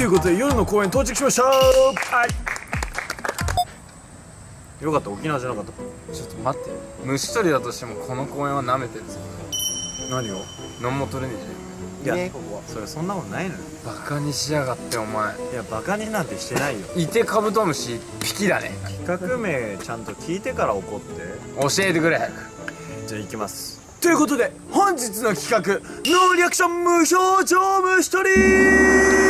ということで夜の公園到着しました。はい、よかった、沖縄じゃなかった。ちょっと待って、虫取りだとしてもこの公園は舐めてるぞ。何を？何も取れねえじゃん。いや、ここはそれそんなことないのよ。バカにしやがってお前。いや、バカになんてしてないよ。いてカブトムシ1匹だね。企画名ちゃんと聞いてから怒って。教えてくれ早く。じゃあ行きます。ということで本日の企画、ノーリアクション無表情虫取り。